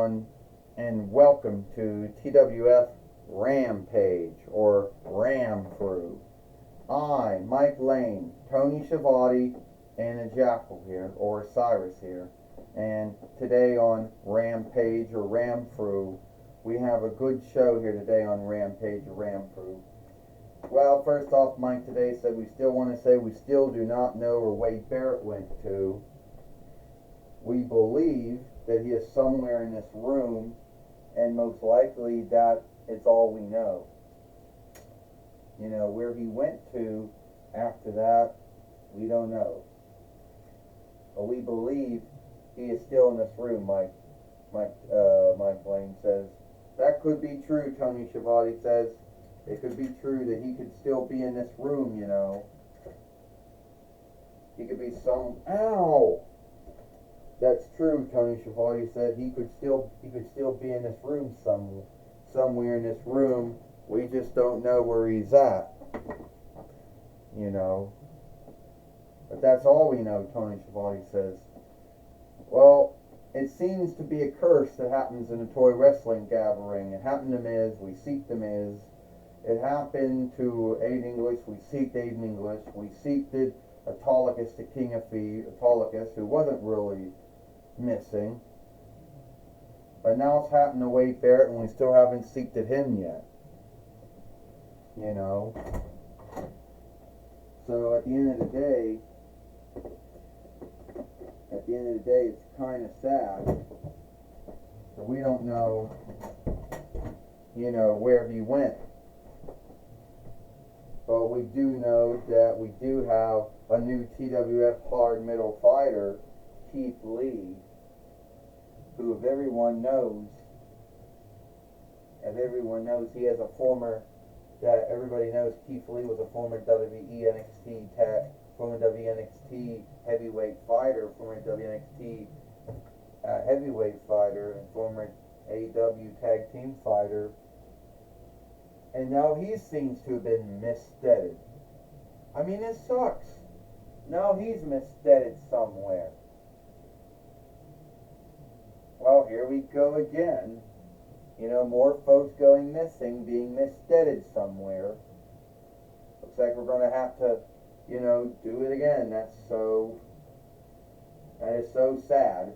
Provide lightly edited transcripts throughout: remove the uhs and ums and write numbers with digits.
everyone, and welcome to TWF Rampage, or Ram Crew. I, Mike Lane, Tony Schiavone, and a Jackal here, or Cyrus here. And today on Rampage, or Ram Crew, we have a good show here today on Rampage, or Ram Crew. Well, first off, Mike today said we still do not know where Wade Barrett went to. We believe that he is somewhere in this room, and most likely that is all we know. You know, where he went to after that, we don't know. But we believe he is still in this room, Mike Lane says. That could be true, Tony Schiavone says. It could be true that he could still be in this room, you know. He could be Ow! That's true, Tony Schiavone said. He could still be in this room somewhere in this room. We just don't know where he's at. You know. But that's all we know, Tony Schiavone says. Well, it seems to be a curse that happens in a toy wrestling gathering. It happened to Miz, we seeked the Miz. It happened to Aiden English, we seeked Aiden English. We seeked Autolycus, the King of Thieves, Autolycus, who wasn't really missing. But now it's happened to Wade Barrett, and we still haven't seeked him yet. You know. So at the end of the day, it's kind of sad that we don't know, you know, where he went. But we do know that we do have a new TWF hard middle fighter, Keith Lee, who if everyone knows, he has a former, that everybody knows Keith Lee was a former WWE heavyweight fighter, former WNXT heavyweight fighter, and former AEW tag team fighter. And now he seems to have been missteaded. I mean, this sucks. Now he's missteaded somewhere. Well, here we go again. You know, more folks going missing, being missteaded somewhere. Looks like we're going to have to, you know, do it again. That is so sad.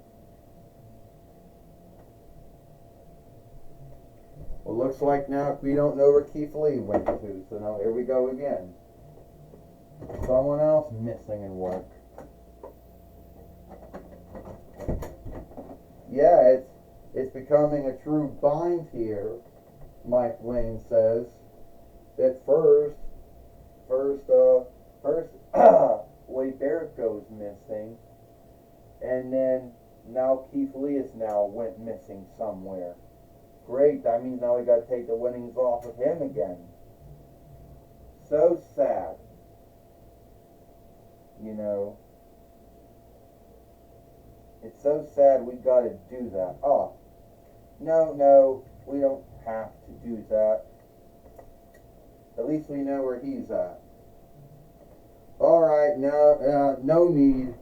Well, looks like now we don't know where Keith Lee went to, so now here we go again. Someone else missing in work. Yeah, it's becoming a true bind here, Mike Lane says. That first Wade Barrett goes missing, and then now Keith Lee went missing somewhere. Great, that means now we got to take the winnings off of him again. So sad. You know. It's so sad we got to do that. Oh, no, we don't have to do that. At least we know where he's at. Alright, now, no need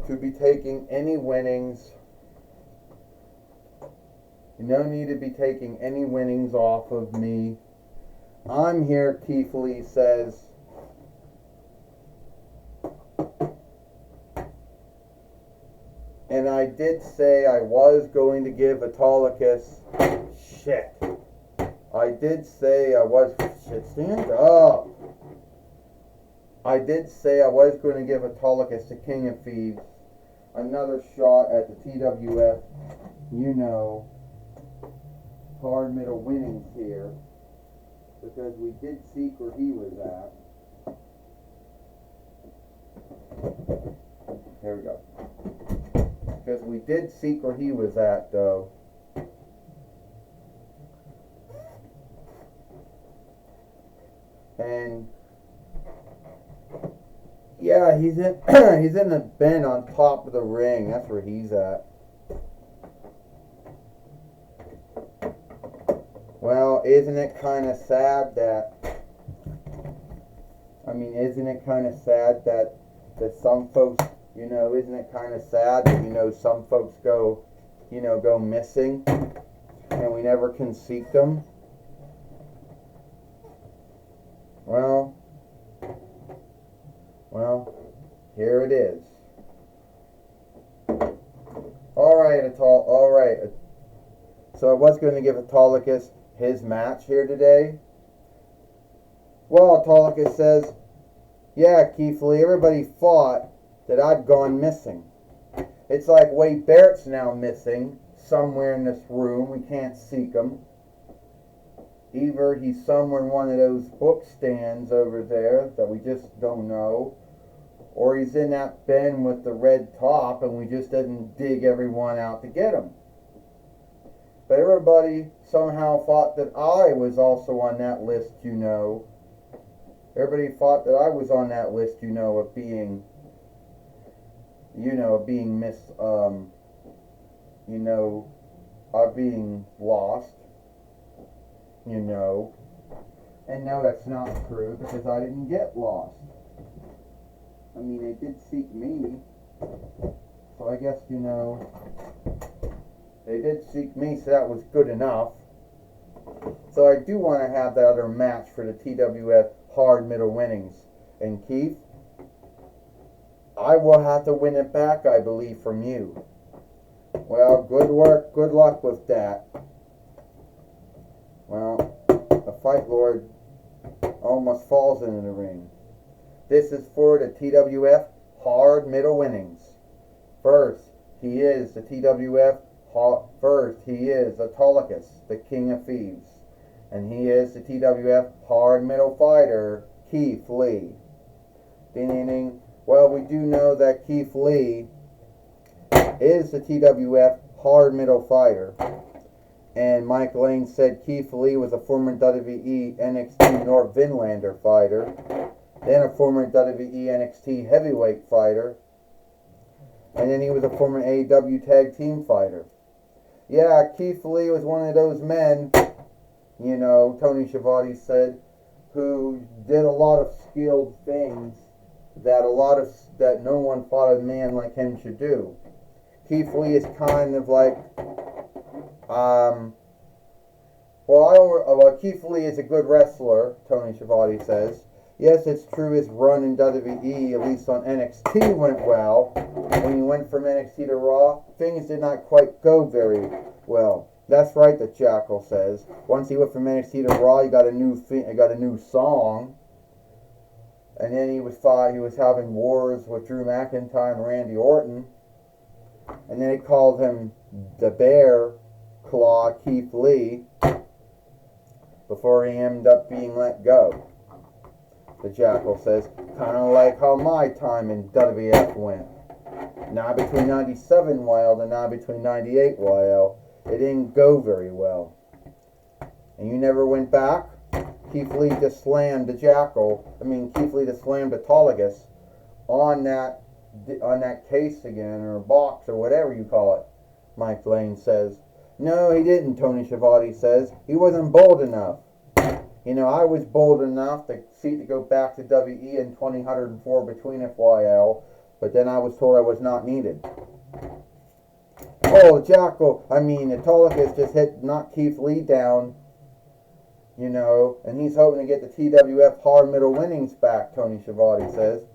to be taking any winnings. No need to be taking any winnings off of me. I'm here, Keith Lee says. And I did say I was going to give Autolycus shit. I did say I was stand up. I did say I was going to give Autolycus, the King of Thieves, another shot at the TWF, you know, hard middle winnings here, because we did seek where he was at. Here we go. Because we did seek where he was at, though. And yeah, he's in the bin on top of the ring. That's where he's at. Well, isn't it kind of sad that some folks, you know, isn't it kind of sad that, you know, some folks go go missing, and we never can seek them. Well, here it is. All right. So I was going to give Autolycus his match here today. Well, Autolycus says, yeah, Keith Lee, everybody thought that I'd gone missing. It's like Wade Barrett's now missing somewhere in this room. We can't seek him. Either he's somewhere in one of those book stands over there that we just don't know, or he's in that bin with the red top and we just didn't dig everyone out to get him. But everybody somehow thought that I was also on that list, Everybody thought that I was on that list, of being, of being lost, And no, that's not true, because I didn't get lost. I mean, they did seek me, so I guess, they did seek me, so that was good enough. So I do want to have that other match for the TWF hard middle winnings. And Keith, I will have to win it back, I believe, from you. Well, good luck with that. Well, the Fight Lord almost falls into the ring. This is for the TWF hard middle winnings. First, he is the TWF he is Autolycus, the King of Thieves. And he is the TWF hard middle fighter, Keith Lee. Ding, ding, ding. Well, we do know that Keith Lee is the TWF hard middle fighter. And Mike Lane said Keith Lee was a former WWE NXT North Vinlander fighter, then a former WWE NXT heavyweight fighter, and then he was a former AEW tag team fighter. Yeah, Keith Lee was one of those men, Tony Schiavone said, who did a lot of skilled things that no one thought a man like him should do. Keith Lee is kind of like, Keith Lee is a good wrestler, Tony Schiavone says. Yes, it's true his run in WWE, at least on NXT, went well. When he went from NXT to Raw, things did not quite go very well. That's right, the Jackal says. Once he went from NXT to Raw, he got a new song. And then he was having wars with Drew McIntyre and Randy Orton. And then they called him the Bear Claw Keith Lee before he ended up being let go. The Jackal says, kind of like how my time in WWF went. Now between 97 wild and now between 98 wild, it didn't go very well. And you never went back? Keith Lee just slammed the Keith Lee just slammed Autolycus on that case again, or box, or whatever you call it, Mike Lane says. No, he didn't, Tony Schiavone says. He wasn't bold enough. I was bold enough to go back to WE in 2004 between FYL, but then I was told I was not needed. Oh, Autolycus just knocked Keith Lee down, and he's hoping to get the TWF hard middle winnings back, Tony Schiavone says.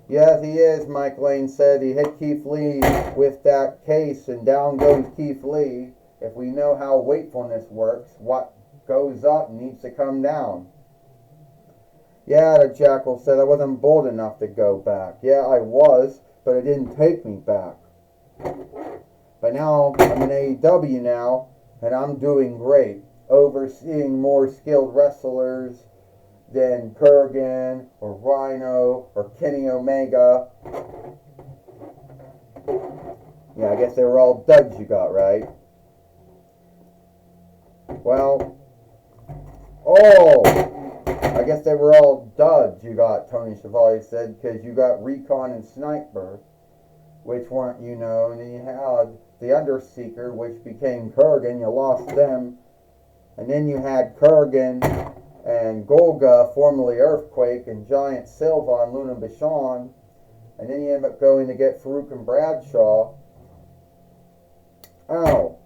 Yes, he is, Mike Lane said. He hit Keith Lee with that case, and down goes Keith Lee. If we know how wakefulness works, what goes up needs to come down. Yeah, the Jackal said, I wasn't bold enough to go back. Yeah, I was, but it didn't take me back. But now, I'm in AEW now, and I'm doing great, overseeing more skilled wrestlers than Kurgan, or Rhino, or Kenny Omega. Yeah, I guess they were all duds you got, right? Well, I guess they were all duds you got, Tony Schiavone said, because you got Recon and Sniper, which weren't, and then you had the Underseeker, which became Kurgan, you lost them, and then you had Kurgan and Golga, formerly Earthquake, and Giant Silva and Luna Bichon, and then you end up going to get Farouk and Bradshaw, Ow.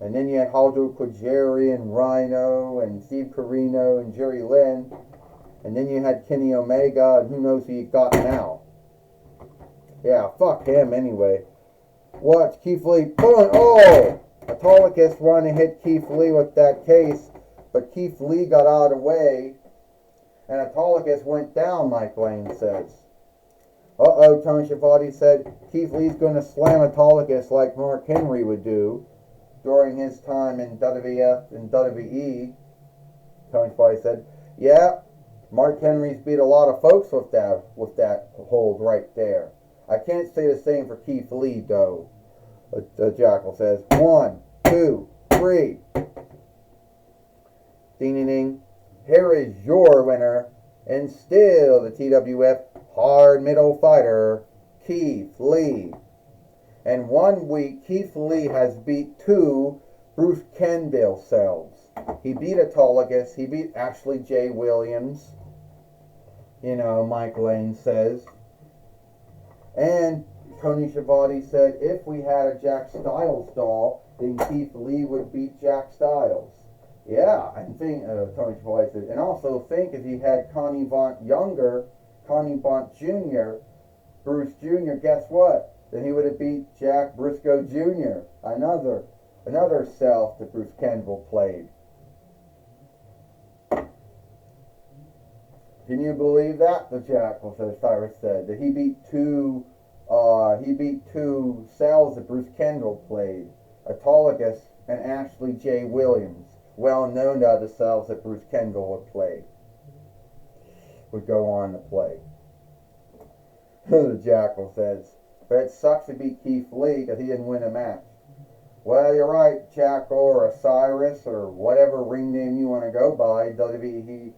And then you had Aldo Quajeri and Rhino and Steve Carino and Jerry Lynn. And then you had Kenny Omega, and who knows who you got now. Yeah, fuck him anyway. Watch Keith Lee. Boom! Oh! Autolycus wanted to hit Keith Lee with that case, but Keith Lee got out of the way, and Autolycus went down, Mike Lane says. Uh-oh, Tony Schiavone said, Keith Lee's going to slam Autolycus like Mark Henry would do during his time in WWF and WWE. Tony Schiavone said, yeah, Mark Henry's beat a lot of folks with that hold right there. I can't say the same for Keith Lee, though. Jackal says, 1, 2, 3. Ding, ding, ding. Here is your winner, and still the TWF hard middle fighter, Keith Lee. And 1 week, Keith Lee has beat 2 Bruce Kenville cells. He beat Autolycus. He beat Ashley J. Williams. You know, Mike Lane says. And Tony Schiavone said if we had a Jack Styles doll, then Keith Lee would beat Jack Styles. Yeah, and think, Tony Schiavone said, and also think if he had Connie Bont Jr., Bruce Jr., guess what? Then he would have beat Jack Briscoe Jr., another self that Bruce Kenville played. Can you believe that? The Jackal, so Cyrus said, that he beat two cells that Bruce Kenville played, Autolycus and Ashley J. Williams, well known to other cells that Bruce Kenville would go on to play. The Jackal says, but it sucks to beat Keith Lee because he didn't win a match. Well, you're right, Jackal or Osiris or whatever ring name you want to go by. WWE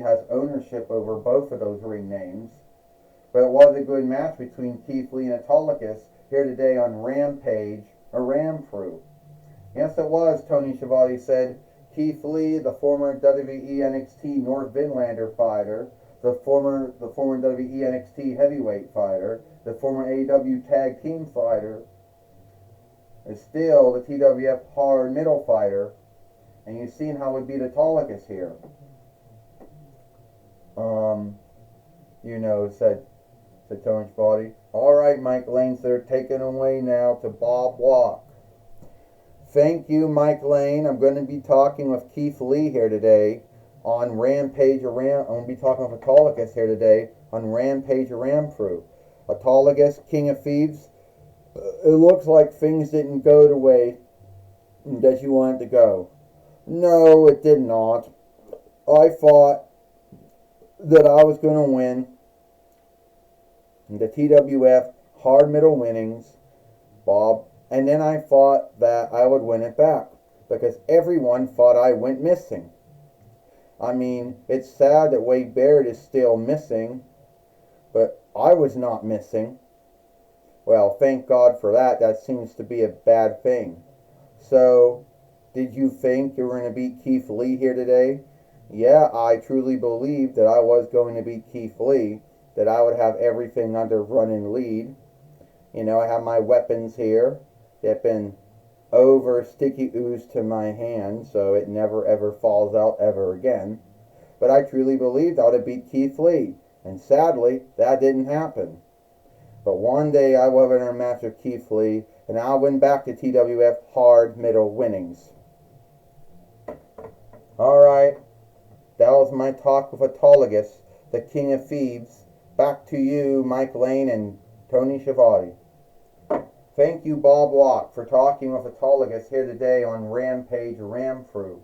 has ownership over both of those ring names. But it was a good match between Keith Lee and Autolycus here today on Rampage, a Ram Crew. Yes, it was, Tony Schiavone said. Keith Lee, the former WWE NXT North Vinlander fighter, the former WWE NXT heavyweight fighter, the former AEW tag team fighter, is still the TWF hard middle fighter, and you've seen how we beat Autolycus here. Said Tony's body. All right, Mike Lane, they're taken away now to Bob Walk. Thank you, Mike Lane. I'm going to be talking with Keith Lee here today on Rampage. I'm going to be talking with Autolycus here today on Rampage Ram Crew. Autolycus, King of Thieves. It looks like things didn't go the way that you wanted to go. No, it did not. I thought that I was going to win the TWF hard middle winnings, Bob, and then I thought that I would win it back because everyone thought I went missing. I mean, it's sad that Wade Barrett is still missing, but I was not missing. Well, thank God for that. That seems to be a bad thing. So, did you think you were going to beat Keith Lee here today? Yeah, I truly believed that I was going to beat Keith Lee, that I would have everything under running lead. You know, I have my weapons here. They've been over sticky ooze to my hand, so it never ever falls out ever again. But I truly believed I would have beat Keith Lee, and sadly, that didn't happen. But one day I will have a match with Keith Lee, and I'll win back to TWF hard middle winnings. Alright, that was my talk with Autolycus, the King of Thieves. Back to you, Mike Lane and Tony Schiavone. Thank you, Bob Locke, for talking with Autolycus here today on Rampage Ram Crew.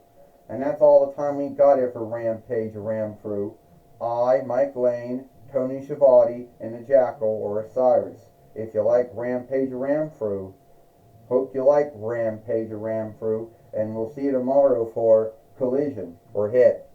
And that's all the time we got here for Rampage Ram Crew. I, Mike Lane, Tony Schiavone, and the Jackal or Osiris. If you like Rampage Ram Crew, hope you like Rampage Ram Crew, and we'll see you tomorrow for Collision or Hit.